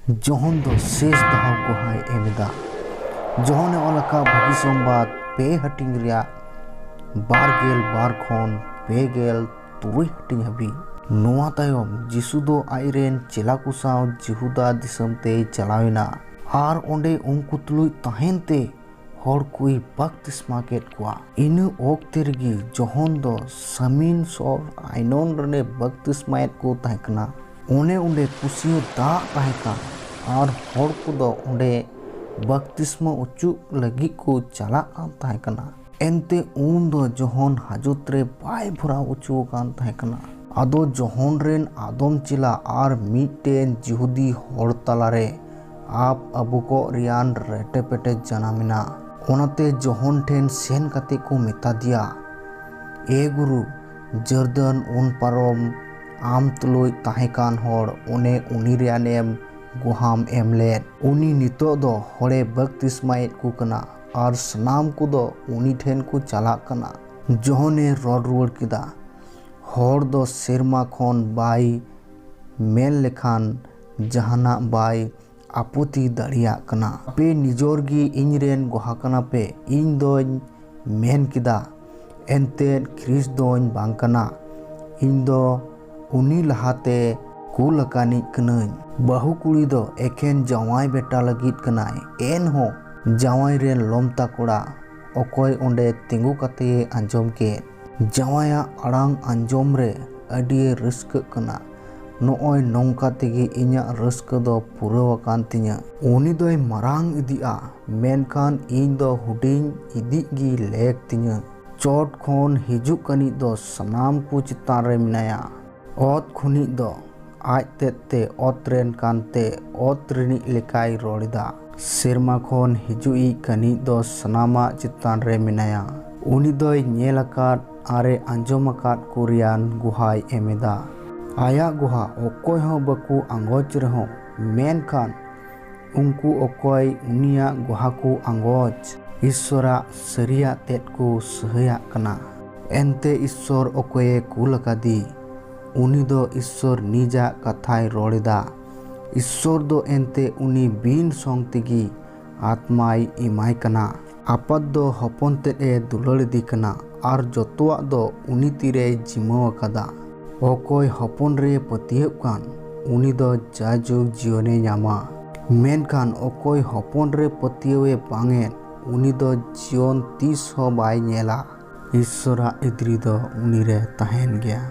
ᱡᱚᱦᱚᱱ ᱫᱚ ᱥᱮᱥ ᱫᱷᱟᱣ ᱜᱚᱦᱟᱭ ᱮᱢᱮᱫᱟ। ᱡᱚᱦᱚᱱᱮ ᱚᱞᱟᱠᱟ ᱵᱷᱟᱹᱜᱤ ᱥᱚᱢᱵᱟᱫ 2 ᱦᱟᱹᱴᱤᱧ ᱨᱮᱭᱟᱜ 22 ᱠᱷᱚᱱ 6 ᱦᱟᱹᱴᱤᱧ ᱦᱟᱹᱵᱤᱡ। ᱱᱚᱣᱟ ᱛᱟᱭᱚᱢ ᱡᱤᱥᱩ ᱫᱚ ᱟᱡᱨᱮᱱ ᱪᱮᱞᱟ ᱠᱚ ᱥᱟᱶ ᱡᱤᱦᱩᱫᱟ ᱫᱤᱥᱚᱢ ᱛᱮᱭ ᱪᱟᱞᱟᱣᱮᱱᱟ ᱟᱨ ᱚᱸᱰᱮ ᱩᱱᱠᱩ ᱛᱩᱞᱩᱡ ᱛᱟᱦᱮᱱ ᱛᱮ हर कोई बपतिस्मा केद कुआ। इन ओक्ते रेगी जहन दो समीन सर आइनन रने बपतिस्मा को तहकना ओने उंडे कुसियो दा तहका और हर को दो उंडे बपतिस्मा उच्चु लगी को चला कान तहकना एनते उन दो जहन हाजुत रे बाय भरा उच्चु कान तहकना आदो जहन रेन आदम चिला और मीटेन जिहुदी हर तलारे आप अबु को रियान रेटे पेटे जनामिना ओनाते जहन ठेन सेन कते को मेता दिया ए गुरु जर्दन उन पारम आम तुलुय ताहेकान हर ओने उनी रियानेम गुहाम एमलेद उनी नितो दो हरे बपतिस्माएद को कना और सनाम को दो उनी ठेन को चलाक कना जहने रड़ रुआड़ किदा हर दो सेरमा खन बाई मेल लेखान जहाना बाई आपुति दाड़िया कना पे निजोर गी इनरेन गोहाकना पे इन दोन मेन किदा एनते ख्रिस दोन बांकना इन दो उनी लहाते कुलकानी कनई बहु कुड़ी दो एकेन जवाई बेटा लगित कनाय एन हो जवाई रेन लोमता कोड़ा ओकोय ओंडे तिंगु कते अंजोम के जवाया अड़ांग अंजोम रे अडी रिस्क कना नोय नौका तेगी इन्या रस्क दो पुरावाकान तिnya उनी दोय मरांग इदिया मेनखान इन दो हुडिंग इदि गी लेक तिnya चोट खोन हिजुक कनी दो सनाम को चितान रे मिनाया ओत खुनी दो आज तेते ओत्रेन कानते ओत्रिनी लेकाय रोड़िदा सेरमा खोन हिजुई कनी दो सनामा चितान रे मिनाया उनी दोय नेलाकात आरे अंजोमाकात कुरियान गुहाय एमेदा आया गुहा ओकोय हो बकु आंगोच रहो मेनखान उनको ओकोय उनिया गुहा को आंगोच ईश्वरा सरिया तेत को सहया कना एनते ईश्वर ओकोये कुलकादी उनी दो ईश्वर निजा कथाय रोड़िदा ईश्वर दो एनते उनी बीन सोंग तेगी आत्माय इमाय कना आपद दो हपन तेत ए दुलड़ी कना और जतुआ दो उनी तीरे जिमाव कदा ओकोय हपन रे पतियब कान उनी दो जाजुग जीवने न्यामा मेनखान ओकोय हपन रे पतियवे बांगेन उनी दो जीवन तीस हो बाय नेला ईश्वरा इद्री दो उनी रे तहेन गया।